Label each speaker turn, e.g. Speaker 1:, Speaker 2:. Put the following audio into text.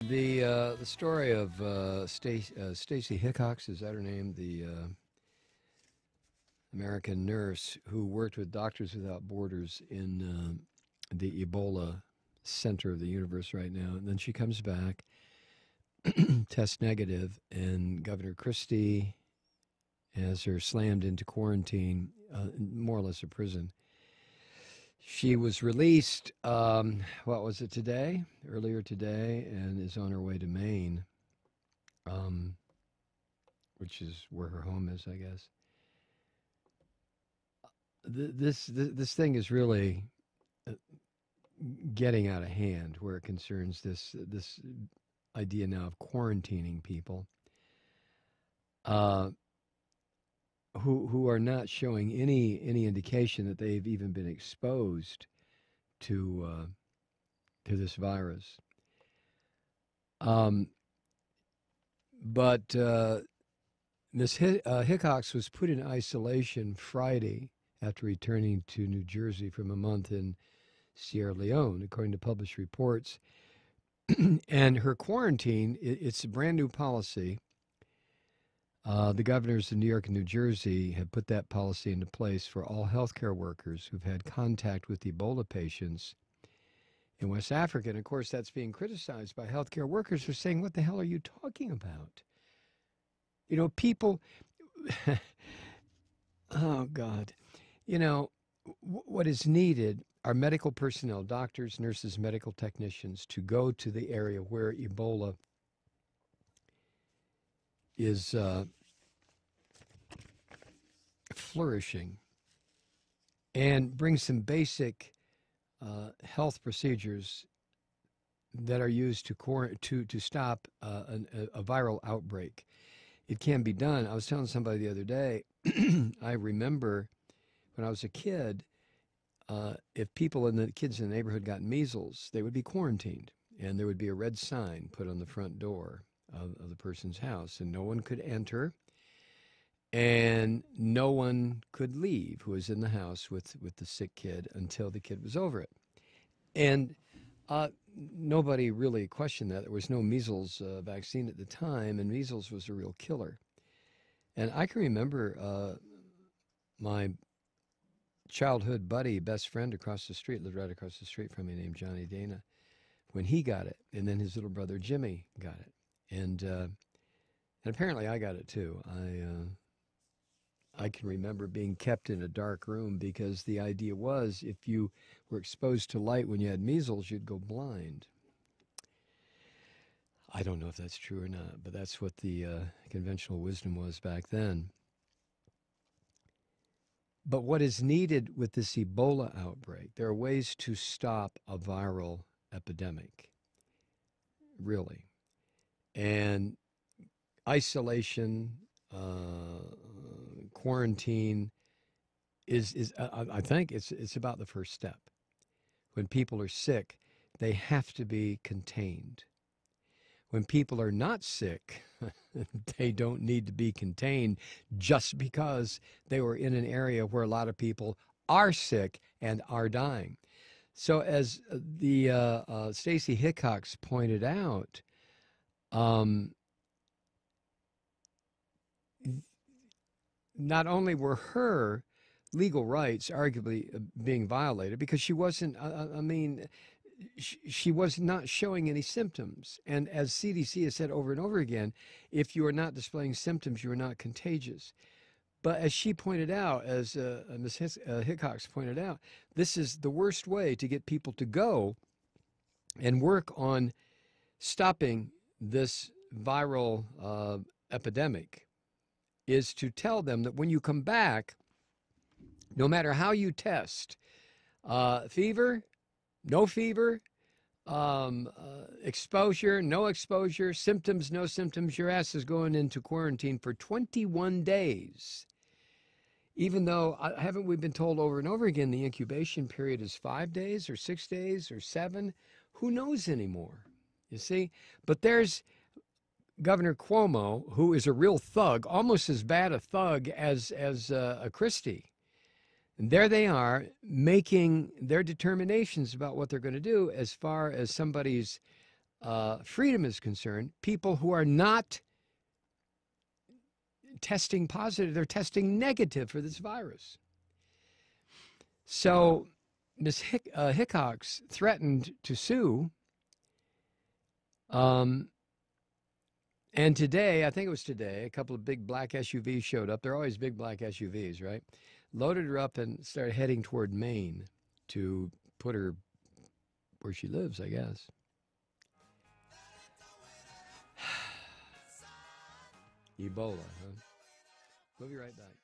Speaker 1: The story of Kaci Hickox, is that her name? The American nurse who worked with Doctors Without Borders in the Ebola center of the universe right now. And then she comes back, test negative, and Governor Christie has her slammed into quarantine, more or less a prison. She was released, what was it, today? Earlier today, and is on her way to Maine, which is where her home is, I guess. This thing is really getting out of hand where it concerns this idea now of quarantining people who are not showing any indication that they've even been exposed to this virus. But Ms. Hickox was put in isolation Friday after returning to New Jersey from a month in Sierra Leone, according to published reports. And her quarantine, it's a brand new policy. The governors of New York and New Jersey have put that policy into place for all healthcare workers who've had contact with Ebola patients in West Africa. And of course, that's being criticized by healthcare workers who are saying, what the hell are you talking about? You know, people, oh God, you know, what is needed are medical personnel, doctors, nurses, medical technicians, to go to the area where Ebola is flourishing and bring some basic health procedures that are used to stop a viral outbreak. It can be done. I was telling somebody the other day, I remember when I was a kid, if kids in the neighborhood got measles, they would be quarantined, and there would be a red sign put on the front door of the person's house, and no one could enter, and no one could leave who was in the house with the sick kid until the kid was over it. And nobody really questioned that. There was no measles vaccine at the time, and measles was a real killer. And I can remember my childhood buddy, best friend across the street, lived right across the street from me, named Johnny Dana, when he got it, and then his little brother Jimmy got it. And apparently I got it too. I can remember being kept in a dark room because the idea was if you were exposed to light when you had measles, you'd go blind. I don't know if that's true or not, but that's what the conventional wisdom was back then. But what is needed with this Ebola outbreak, there are ways to stop a viral epidemic, really. And isolation, quarantine is I think it's about the first step. When people are sick, they have to be contained. When people are not sick, they don't need to be contained just because they were in an area where a lot of people are sick and are dying. So as the Kaci Hickox pointed out, not only were her legal rights arguably being violated because she wasn't, she was not showing any symptoms. And as CDC has said over and over again, if you are not displaying symptoms, you are not contagious. But as she pointed out, as Ms. Hickox pointed out, this is the worst way to get people to go and work on stopping this viral epidemic, is to tell them that when you come back, no matter how you test, fever, no fever, exposure, no exposure, symptoms, no symptoms, your ass is going into quarantine for 21 days. Even though, haven't we been told over and over again, the incubation period is 5 days or 6 days or 7? Who knows anymore, you see? But there's Governor Cuomo, who is a real thug, almost as bad a thug as a Christie. And there they are making their determinations about what they're going to do as far as somebody's freedom is concerned, people who are not testing positive, they're testing negative for this virus. So Ms. Hickox threatened to sue. And today, I think it was today, a couple of big black SUVs showed up. They're always big black SUVs, right? Loaded her up and started heading toward Maine to put her where she lives, I guess. Ebola, huh? We'll be right back.